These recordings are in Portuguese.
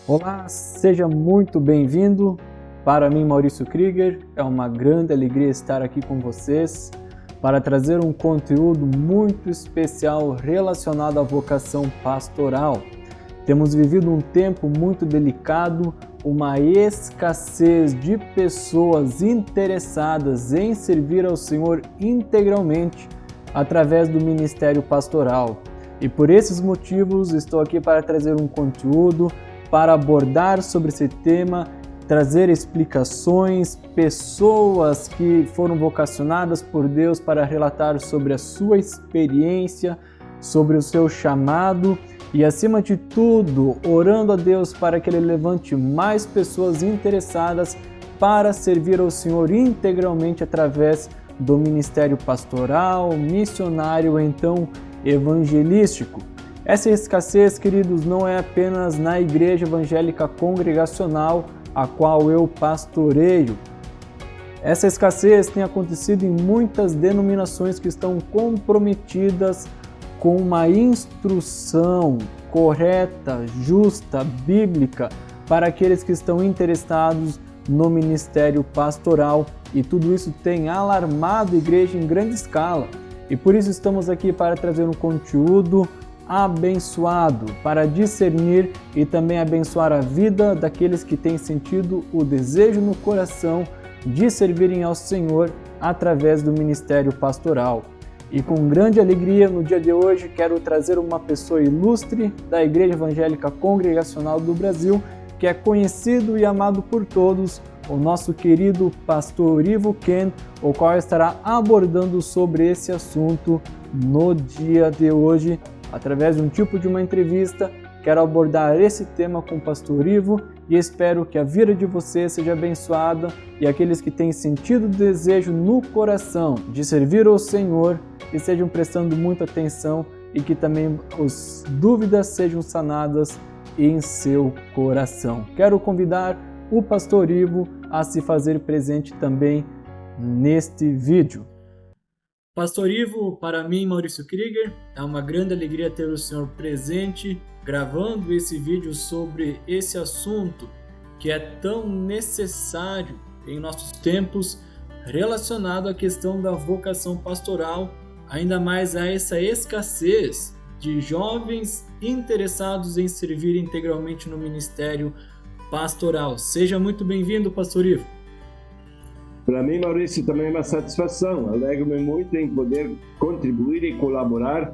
Olá, seja muito bem-vindo. Para mim, Maurício Krieger, é uma grande alegria estar aqui com vocês para trazer um conteúdo muito especial relacionado à vocação pastoral. Temos vivido um tempo muito delicado, uma escassez de pessoas interessadas em servir ao Senhor integralmente através do ministério pastoral. E por esses motivos estou aqui para trazer um conteúdo para abordar sobre esse tema, trazer explicações, pessoas que foram vocacionadas por Deus para relatar sobre a sua experiência, sobre o seu chamado e, acima de tudo, orando a Deus para que Ele levante mais pessoas interessadas para servir ao Senhor integralmente através do ministério pastoral, missionário ou então evangelístico. Essa escassez, queridos, não é apenas na Igreja Evangélica Congregacional, a qual eu pastoreio. Essa escassez tem acontecido em muitas denominações que estão comprometidas com uma instrução correta, justa, bíblica para aqueles que estão interessados no ministério pastoral, e tudo isso tem alarmado a igreja em grande escala. E por isso estamos aqui para trazer um conteúdo abençoado, para discernir e também abençoar a vida daqueles que têm sentido o desejo no coração de servirem ao Senhor através do ministério pastoral. E com grande alegria, no dia de hoje, quero trazer uma pessoa ilustre da Igreja Evangélica Congregacional do Brasil, que é conhecido e amado por todos, o nosso querido pastor Ivo Ken, o qual estará abordando sobre esse assunto no dia de hoje, através de um tipo de uma entrevista. Quero abordar esse tema com o pastor Ivo e espero que a vida de vocês seja abençoada e aqueles que têm sentido o desejo no coração de servir ao Senhor estejam prestando muita atenção e que também as dúvidas sejam sanadas em seu coração. Quero convidar o pastor Ivo a se fazer presente também neste vídeo. Pastor Ivo, para mim, Maurício Krieger, é uma grande alegria ter o senhor presente, gravando esse vídeo sobre esse assunto que é tão necessário em nossos tempos, relacionado à questão da vocação pastoral, ainda mais a essa escassez de jovens interessados em servir integralmente no ministério pastoral. Seja muito bem-vindo, pastor Ivo. Para mim, Maurício, também é uma satisfação. Alegro-me muito em poder contribuir e colaborar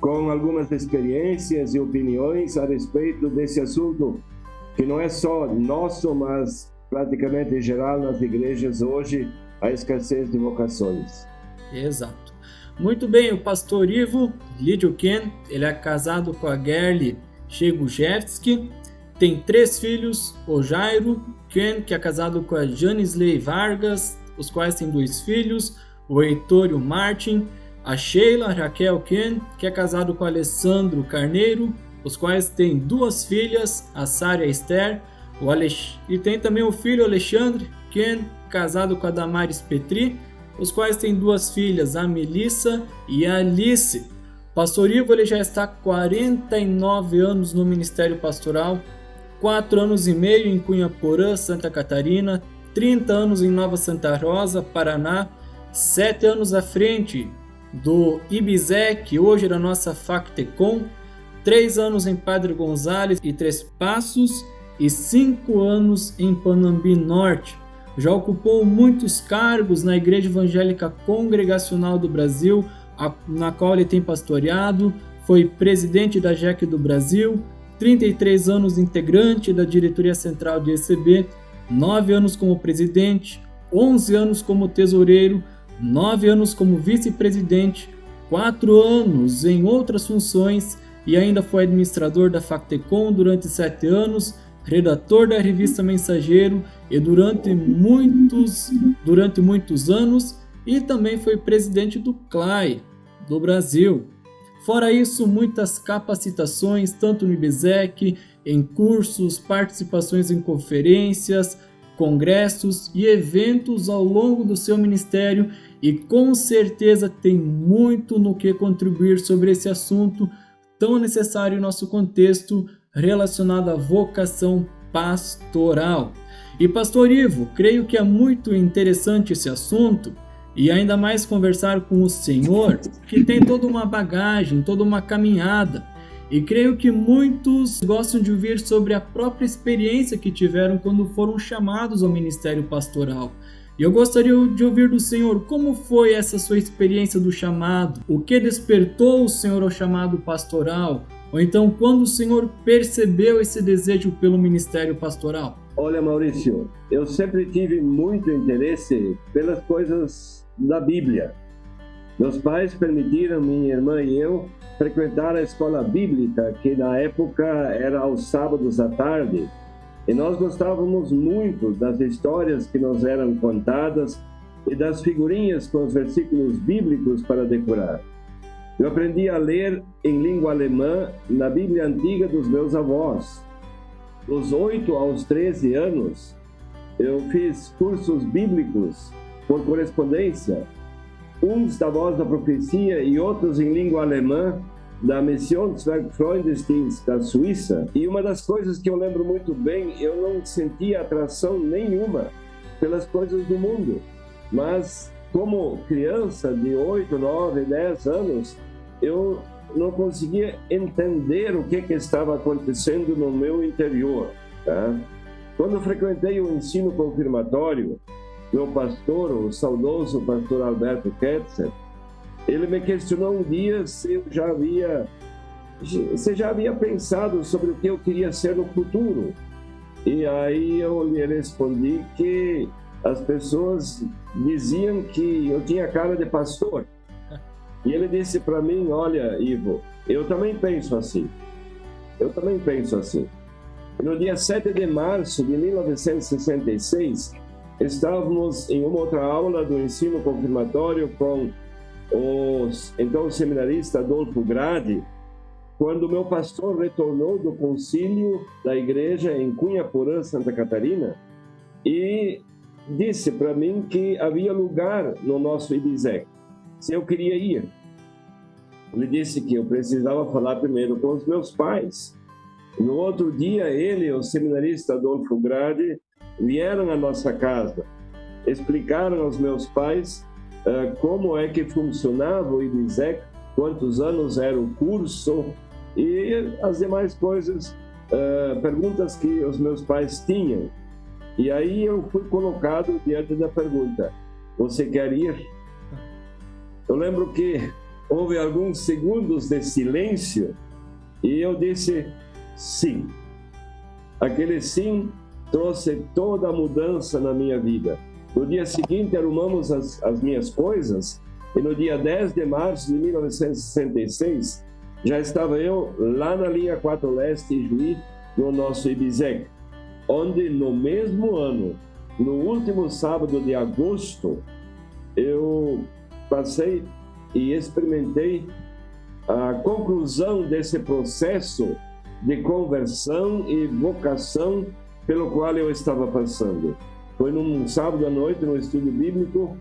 com algumas experiências e opiniões a respeito desse assunto, que não é só nosso, mas praticamente em geral nas igrejas hoje, a escassez de vocações. Exato. Muito bem, o pastor Ivo Lídio Ken, ele é casado com a Gerli Chegujewski, tem 3 filhos, o Jairo Ken, que é casado com a Janisley Vargas, os quais têm 2 filhos, o Heitor e o Martin, a Sheila Raquel Ken, que é casado com o Alessandro Carneiro, os quais têm 2 filhas, a Sara e a Esther, e tem também o filho Alexandre Ken, casado com a Damares Petri, os quais têm 2 filhas, a Melissa e a Alice. Pastor Ivo, ele já está há 49 anos no ministério pastoral, 4 anos e meio em Cunha Porã, Santa Catarina, 30 anos em Nova Santa Rosa, Paraná, 7 anos à frente do IBSEC, que hoje era a nossa Factecom, 3 anos em Padre Gonzales e Três Passos e 5 anos em Panambi Norte. Já ocupou muitos cargos na Igreja Evangélica Congregacional do Brasil, na qual ele tem pastoreado, foi presidente da JEC do Brasil, 33 anos integrante da diretoria central de ECB, 9 anos como presidente, 11 anos como tesoureiro, 9 anos como vice-presidente, 4 anos em outras funções e ainda foi administrador da Factecom durante 7 anos, redator da revista Mensageiro e durante muitos anos, e também foi presidente do CLAI do Brasil. Fora isso, muitas capacitações, tanto no IBSEC, em cursos, participações em conferências, congressos e eventos ao longo do seu ministério, e com certeza tem muito no que contribuir sobre esse assunto tão necessário em nosso contexto relacionado à vocação pastoral. E Pastor Ivo, creio que é muito interessante esse assunto e ainda mais conversar com o Senhor, que tem toda uma bagagem, toda uma caminhada. E creio que muitos gostam de ouvir sobre a própria experiência que tiveram quando foram chamados ao ministério pastoral. E eu gostaria de ouvir do Senhor como foi essa sua experiência do chamado, o que despertou o Senhor ao chamado pastoral, ou então quando o Senhor percebeu esse desejo pelo ministério pastoral. Olha, Maurício, eu sempre tive muito interesse pelas coisas da Bíblia. Meus pais permitiram minha irmã e eu frequentar a escola bíblica, que na época era aos sábados à tarde. E nós gostávamos muito das histórias que nos eram contadas e das figurinhas com os versículos bíblicos para decorar. Eu aprendi a ler em língua alemã na Bíblia antiga dos meus avós. Dos 8 aos 13 anos, eu fiz cursos bíblicos por correspondência, uns da Voz da Profecia e outros em língua alemã, da Missionswerk Freundesdienst da Suíça. E uma das coisas que eu lembro muito bem, eu não sentia atração nenhuma pelas coisas do mundo. Mas como criança de 8, 9, 10 anos, eu não conseguia entender o que estava acontecendo no meu interior. Tá? Quando eu frequentei o ensino confirmatório, meu pastor, o saudoso pastor Alberto Ketzer, ele me questionou um dia se já havia pensado sobre o que eu queria ser no futuro. E aí eu lhe respondi que as pessoas diziam que eu tinha cara de pastor. E ele disse para mim, olha, Ivo, eu também penso assim. No dia 7 de março de 1966, estávamos em uma outra aula do ensino confirmatório com o seminarista Adolfo Grade, quando meu pastor retornou do concílio da igreja em Cunha Porã, Santa Catarina, e disse para mim que havia lugar no nosso IBISEC, se eu queria ir. Ele disse que eu precisava falar primeiro com os meus pais. No outro dia, ele e o seminarista Adolfo Grade vieram à nossa casa, explicaram aos meus pais como é que funcionava o IBISEC, quantos anos era o curso e as demais coisas, perguntas que os meus pais tinham. E aí eu fui colocado diante da pergunta, você quer ir? Eu lembro que houve alguns segundos de silêncio e eu disse sim. Aquele sim trouxe toda a mudança na minha vida. No dia seguinte, arrumamos as minhas coisas e no dia 10 de março de 1966, já estava eu lá na linha 4 Leste e Juí, no nosso IBISEC, onde no mesmo ano, no último sábado de agosto, eu passei e experimentei a conclusão desse processo de conversão e vocação pelo qual eu estava passando. Foi num sábado à noite, no estudo bíblico,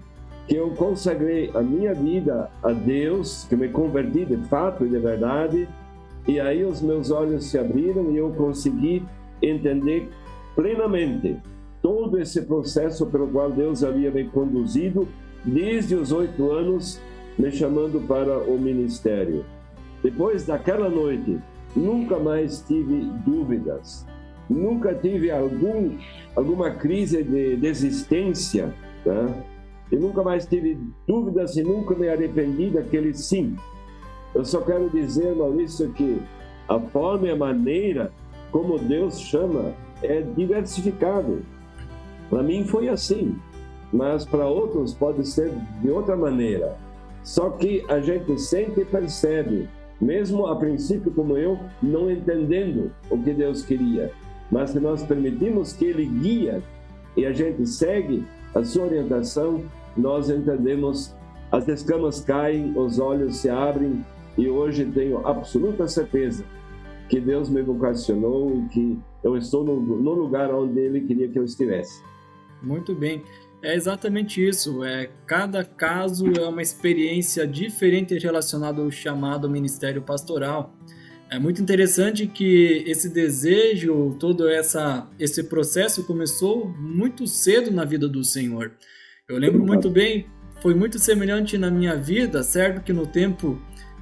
que eu consagrei a minha vida a Deus, que me converti de fato e de verdade, e aí os meus olhos se abriram e eu consegui entender plenamente todo esse processo pelo qual Deus havia me conduzido desde os 8 anos, me chamando para o ministério. Depois daquela noite, nunca mais tive dúvidas, nunca tive alguma crise de desistência, tá? Eu nunca mais tive dúvidas e nunca me arrependi daquele sim. Eu só quero dizer, Maurício, que a forma e a maneira como Deus chama é diversificado. Para mim foi assim, mas para outros pode ser de outra maneira. Só que a gente sente e percebe, mesmo a princípio como eu, não entendendo o que Deus queria. Mas se nós permitimos que Ele guia e a gente segue a sua orientação, nós entendemos, as escamas caem, os olhos se abrem e hoje tenho absoluta certeza que Deus me vocacionou e que eu estou no lugar onde Ele queria que eu estivesse. Muito bem. É exatamente isso. Cada caso é uma experiência diferente relacionada ao chamado ao ministério pastoral. É muito interessante que esse desejo, todo esse processo começou muito cedo na vida do Senhor. Eu lembro muito bem, foi muito semelhante na minha vida, certo que no tempo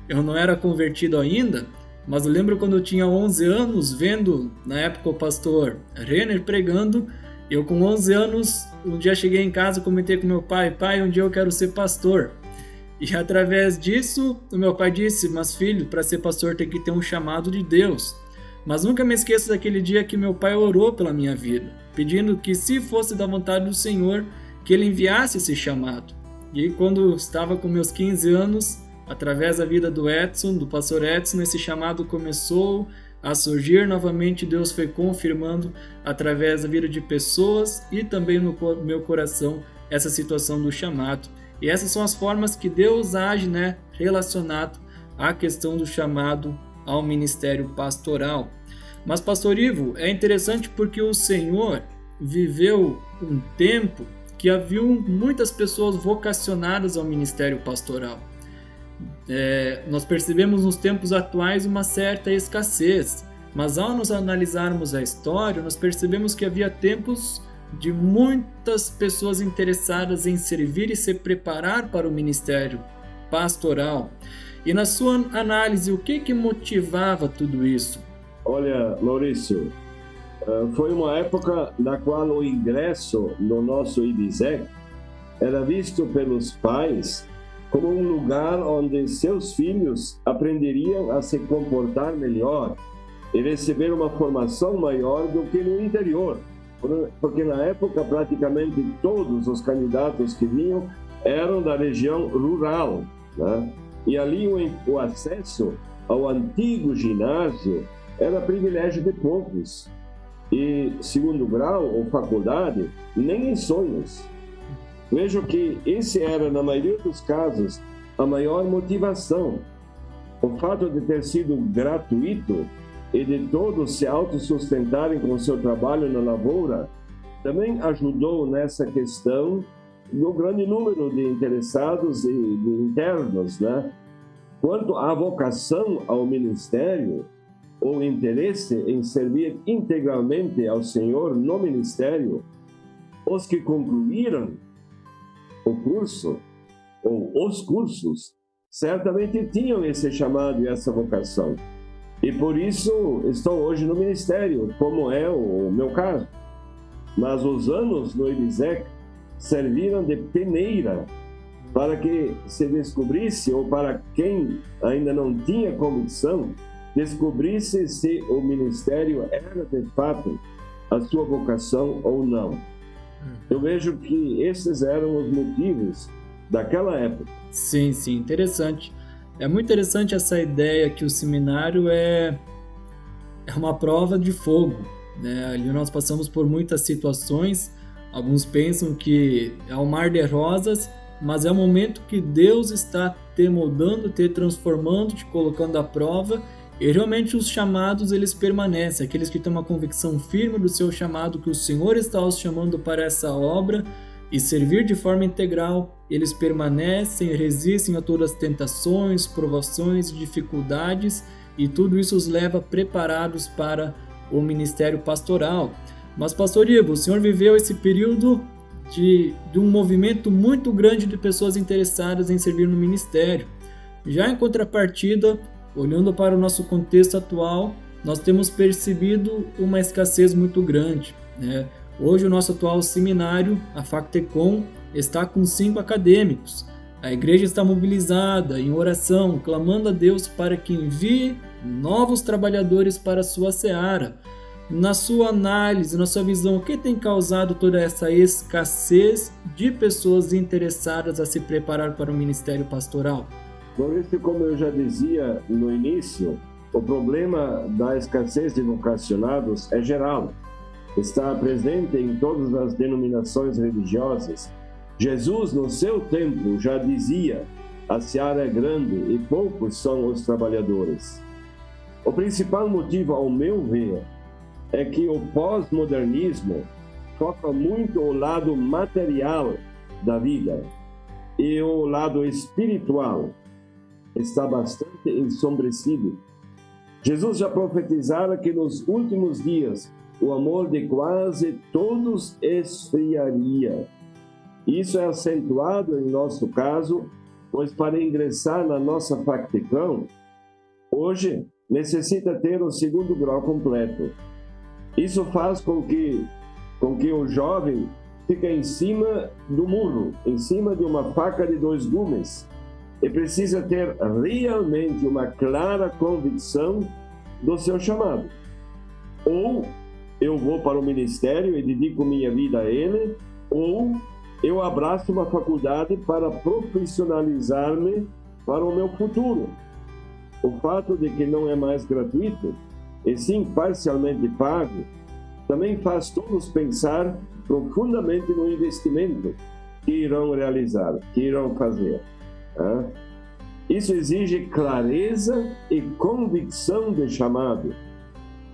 eu não era convertido ainda, mas eu lembro quando eu tinha 11 anos, vendo na época o pastor Renner pregando, eu com 11 anos, um dia cheguei em casa e comentei com meu pai, um dia eu quero ser pastor. E através disso, o meu pai disse, mas filho, para ser pastor tem que ter um chamado de Deus. Mas nunca me esqueço daquele dia que meu pai orou pela minha vida, pedindo que se fosse da vontade do Senhor, que ele enviasse esse chamado. E quando estava com meus 15 anos, através da vida do Edson, do pastor Edson, esse chamado começou a surgir novamente. Deus foi confirmando através da vida de pessoas e também no meu coração essa situação do chamado. E essas são as formas que Deus age, né, relacionado à questão do chamado ao ministério pastoral. Mas, pastor Ivo, é interessante porque o Senhor viveu um tempo que havia muitas pessoas vocacionadas ao ministério pastoral. Nós percebemos nos tempos atuais uma certa escassez, mas ao nos analisarmos a história, nós percebemos que havia tempos de muitas pessoas interessadas em servir e se preparar para o ministério pastoral. E na sua análise, o que motivava tudo isso? Olha, Maurício, foi uma época na qual o ingresso no nosso IBSEC era visto pelos pais como um lugar onde seus filhos aprenderiam a se comportar melhor e receber uma formação maior do que no interior. Porque na época praticamente todos os candidatos que vinham eram da região rural, né? E ali o acesso ao antigo ginásio era privilégio de poucos. E segundo grau ou faculdade, nem em sonhos. Vejo que esse era, na maioria dos casos, a maior motivação. O fato de ter sido gratuito e de todos se autossustentarem com seu trabalho na lavoura, também ajudou nessa questão do grande número de interessados e de internos, né? Quanto à vocação ao ministério, ou interesse em servir integralmente ao Senhor no ministério, os que concluíram o curso, ou os cursos, certamente tinham esse chamado e essa vocação. E por isso estão hoje no ministério, como é o meu caso. Mas os anos no IBSEC serviram de peneira para que se descobrisse, ou para quem ainda não tinha convicção, descobrisse se o ministério era de fato a sua vocação ou não. Eu vejo que esses eram os motivos daquela época. Sim, interessante. É muito interessante essa ideia que o seminário é uma prova de fogo, né? Ali nós passamos por muitas situações, alguns pensam que é um mar de rosas, mas é um momento que Deus está te moldando, te transformando, te colocando à prova, e realmente os chamados eles permanecem, aqueles que têm uma convicção firme do seu chamado, que o Senhor está os chamando para essa obra, e servir de forma integral, eles permanecem, resistem a todas as tentações, provações, dificuldades, e tudo isso os leva preparados para o ministério pastoral. Mas, pastor Ivo, o senhor viveu esse período de um movimento muito grande de pessoas interessadas em servir no ministério. Já em contrapartida, olhando para o nosso contexto atual, nós temos percebido uma escassez muito grande, né? Hoje o nosso atual seminário, a Factecom, está com 5 acadêmicos. A igreja está mobilizada em oração, clamando a Deus para que envie novos trabalhadores para a sua seara. Na sua análise, na sua visão, o que tem causado toda essa escassez de pessoas interessadas a se preparar para o ministério pastoral? Maurício, como eu já dizia no início, o problema da escassez de vocacionados é geral. Está presente em todas as denominações religiosas. Jesus, no seu tempo, já dizia: a seara é grande e poucos são os trabalhadores. O principal motivo, ao meu ver, é que o pós-modernismo foca muito o lado material da vida e o lado espiritual está bastante ensombrecido. Jesus já profetizara que nos últimos dias o amor de quase todos esfriaria. Isso é acentuado em nosso caso, pois para ingressar na nossa facticão, hoje necessita ter o segundo grau completo. Isso faz com que o jovem fique em cima do muro, em cima de uma faca de dois gumes, e precisa ter realmente uma clara convicção do seu chamado. Ou eu vou para o ministério e dedico minha vida a ele, ou eu abraço uma faculdade para profissionalizar-me para o meu futuro. O fato de que não é mais gratuito, e sim parcialmente pago, também faz todos pensar profundamente no investimento que irão realizar, que irão fazer. Isso exige clareza e convicção de chamado.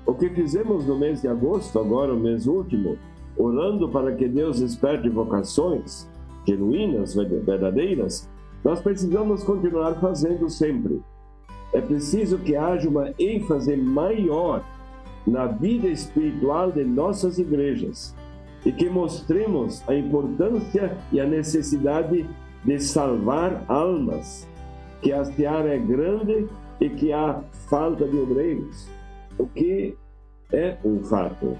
O que fizemos no mês de agosto, agora o mês último, orando para que Deus desperte vocações genuínas, verdadeiras, nós precisamos continuar fazendo sempre. É preciso que haja uma ênfase maior na vida espiritual de nossas igrejas e que mostremos a importância e a necessidade de salvar almas, que a seara é grande e que há falta de obreiros, o que é um fato.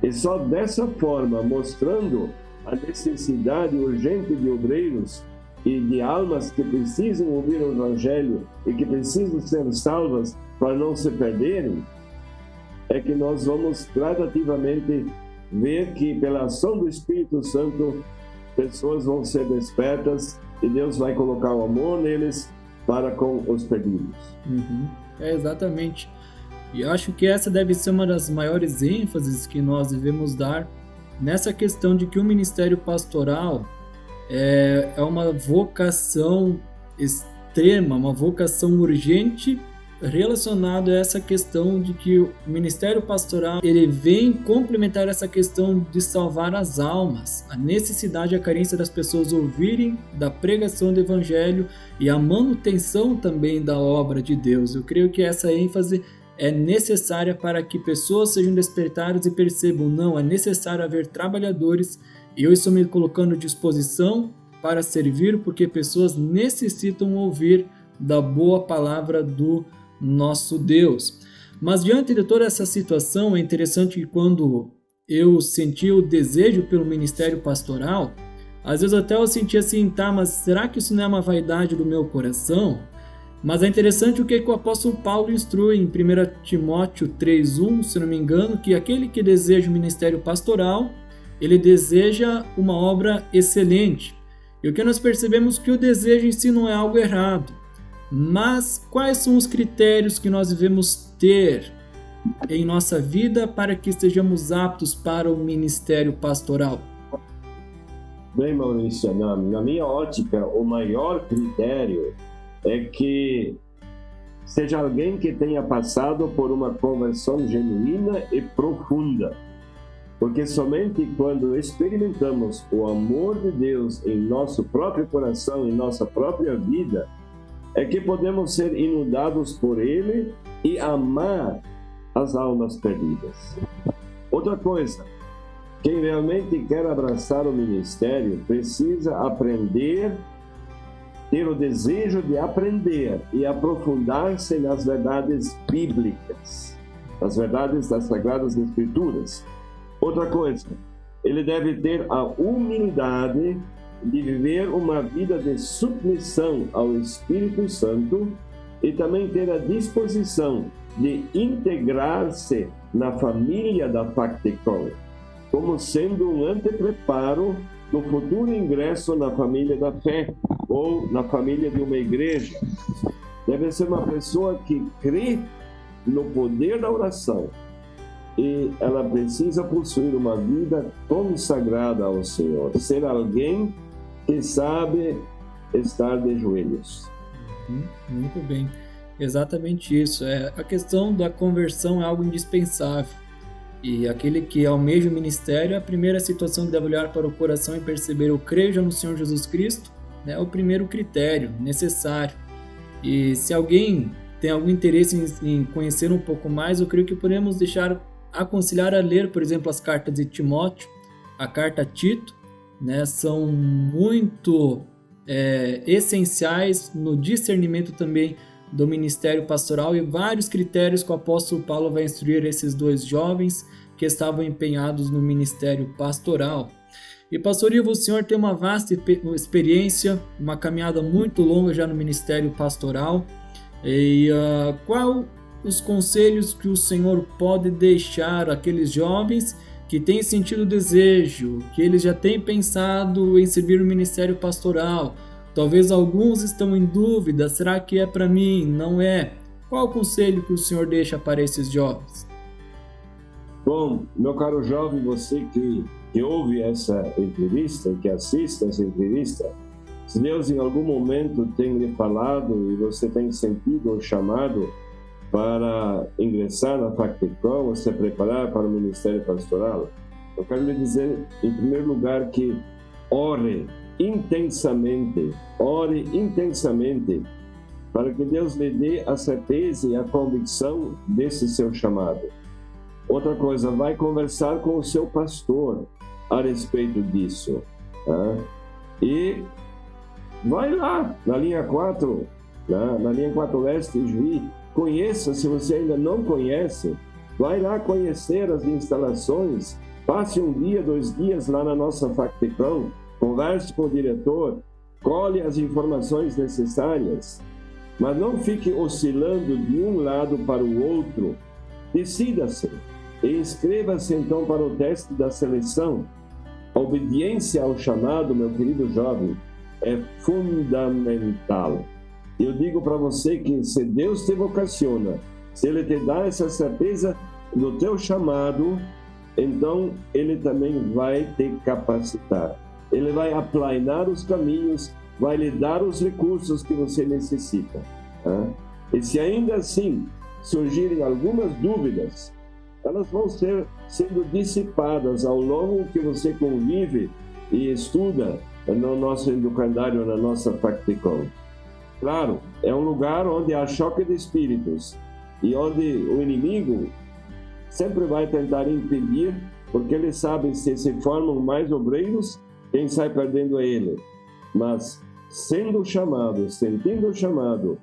E só dessa forma, mostrando a necessidade urgente de obreiros e de almas que precisam ouvir o Evangelho e que precisam ser salvas para não se perderem, é que nós vamos gradativamente ver que, pela ação do Espírito Santo, pessoas vão ser despertas e Deus vai colocar o amor neles para com os perdidos. Exatamente. E eu acho que essa deve ser uma das maiores ênfases que nós devemos dar nessa questão de que o ministério pastoral é uma vocação extrema, uma vocação urgente relacionada a essa questão de que o ministério pastoral ele vem complementar essa questão de salvar as almas, a necessidade e a carência das pessoas ouvirem da pregação do evangelho e a manutenção também da obra de Deus. Eu creio que essa ênfase é necessária para que pessoas sejam despertadas e percebam, não, é necessário haver trabalhadores e eu estou me colocando à disposição para servir porque pessoas necessitam ouvir da boa palavra do nosso Deus. Mas diante de toda essa situação, é interessante que quando eu senti o desejo pelo ministério pastoral, às vezes até eu sentia assim, mas será que isso não é uma vaidade do meu coração? Mas é interessante o que o apóstolo Paulo instrui em 1 Timóteo 3:1, se não me engano, que aquele que deseja o ministério pastoral, ele deseja uma obra excelente. E o que nós percebemos que o desejo em si não é algo errado. Mas quais são os critérios que nós devemos ter em nossa vida para que estejamos aptos para o ministério pastoral? Bem, Maurício, na minha ótica, o maior critério é que seja alguém que tenha passado por uma conversão genuína e profunda. Porque somente quando experimentamos o amor de Deus em nosso próprio coração, em nossa própria vida, é que podemos ser inundados por Ele e amar as almas perdidas. Outra coisa, quem realmente quer abraçar o ministério precisa aprender, ter o desejo de aprender e aprofundar-se nas verdades bíblicas, nas verdades das Sagradas Escrituras. Outra coisa, ele deve ter a humildade de viver uma vida de submissão ao Espírito Santo e também ter a disposição de integrar-se na família da Facticon, como sendo um antepreparo do futuro ingresso na família da fé ou na família de uma igreja. Deve ser uma pessoa que crê no poder da oração e ela precisa possuir uma vida consagrada ao Senhor, ser alguém que sabe estar de joelhos. Muito bem, exatamente isso. A questão da conversão é algo indispensável. E aquele que almeja o ministério, a primeira situação que deve olhar para o coração e perceber, eu creio já no Senhor Jesus Cristo, é o primeiro critério necessário. E se alguém tem algum interesse em conhecer um pouco mais, eu creio que podemos aconselhar a ler, por exemplo, as cartas de Timóteo, a carta a Tito, né? São muito essenciais no discernimento também do ministério pastoral e vários critérios que o apóstolo Paulo vai instruir esses dois jovens que estavam empenhados no ministério pastoral. E pastor Ivo, o senhor tem uma vasta experiência, uma caminhada muito longa já no ministério pastoral. E qual os conselhos que o senhor pode deixar àqueles jovens que têm sentido desejo, que eles já têm pensado em servir o ministério pastoral? Talvez alguns estão em dúvida, será que é para mim? Não é? Qual o conselho que o senhor deixa para esses jovens? Bom, meu caro jovem, você que ouve essa entrevista, que assiste essa entrevista, se Deus em algum momento tem lhe falado e você tem sentido o chamado para ingressar na Factecom ou se preparar para o ministério pastoral, eu quero lhe dizer, em primeiro lugar, que ore intensamente para que Deus lhe dê a certeza e a convicção desse seu chamado. Outra coisa, vai conversar com o seu pastor a respeito disso. Tá? E vai lá na linha 4, na linha 4 Leste, Juí, conheça, se você ainda não conhece, vai lá conhecer as instalações, passe um dia, 2 dias lá na nossa Factecom, converse com o diretor, colhe as informações necessárias, mas não fique oscilando de um lado para o outro. Decida-se e inscreva-se então para o teste da seleção. A obediência ao chamado, meu querido jovem, é fundamental. Eu digo para você que se Deus te vocaciona, se Ele te dá essa certeza do teu chamado, então Ele também vai te capacitar. Ele vai aplanar os caminhos, vai lhe dar os recursos que você necessita. Tá? E se ainda assim surgirem algumas dúvidas, elas vão ser sendo dissipadas ao longo que você convive e estuda no nosso educandário, na nossa Factecom. Claro, é um lugar onde há choque de espíritos e onde o inimigo sempre vai tentar impedir, porque ele sabe que se formam mais obreiros, quem sai perdendo é ele. Mas, sendo chamado, sentindo o chamado,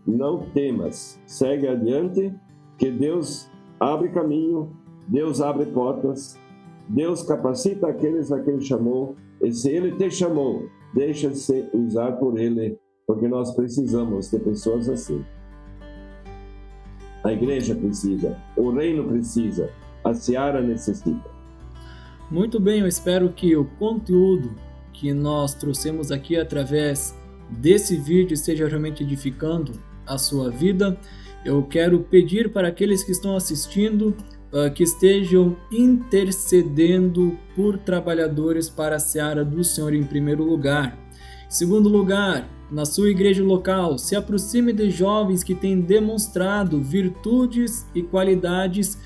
não temas, segue adiante, que Deus abre caminho, Deus abre portas, Deus capacita aqueles a quem chamou, e se Ele te chamou, deixa-se usar por Ele, porque nós precisamos de pessoas assim. A igreja precisa, o reino precisa, a seara necessita. Muito bem, eu espero que o conteúdo que nós trouxemos aqui através desse vídeo esteja realmente edificando a sua vida. Eu quero pedir para aqueles que estão assistindo que estejam intercedendo por trabalhadores para a seara do Senhor em primeiro lugar. Em segundo lugar, na sua igreja local, se aproxime de jovens que têm demonstrado virtudes e qualidades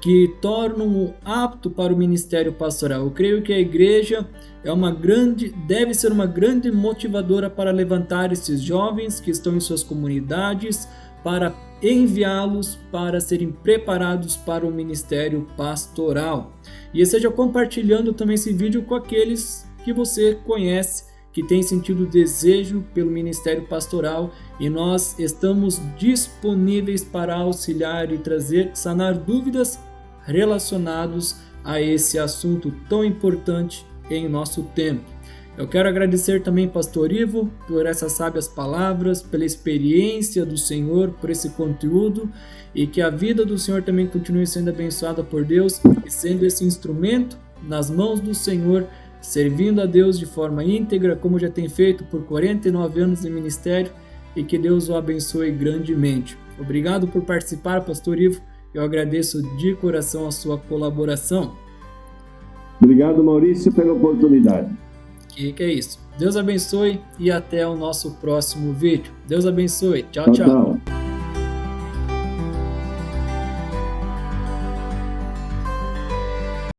que tornam-o apto para o ministério pastoral. Eu creio que a igreja deve ser uma grande motivadora para levantar esses jovens que estão em suas comunidades, para enviá-los para serem preparados para o ministério pastoral. E esteja compartilhando também esse vídeo com aqueles que você conhece, que têm sentido desejo pelo ministério pastoral, e nós estamos disponíveis para auxiliar e sanar dúvidas relacionados a esse assunto tão importante em nosso tempo. Eu quero agradecer também, pastor Ivo, por essas sábias palavras, pela experiência do Senhor, por esse conteúdo, e que a vida do Senhor também continue sendo abençoada por Deus e sendo esse instrumento nas mãos do Senhor, servindo a Deus de forma íntegra, como já tem feito por 49 anos de ministério, e que Deus o abençoe grandemente. Obrigado por participar, pastor Ivo. Eu agradeço de coração a sua colaboração. Obrigado, Maurício, pela oportunidade. Que é isso. Deus abençoe e até o nosso próximo vídeo. Deus abençoe. Tchau, tchau.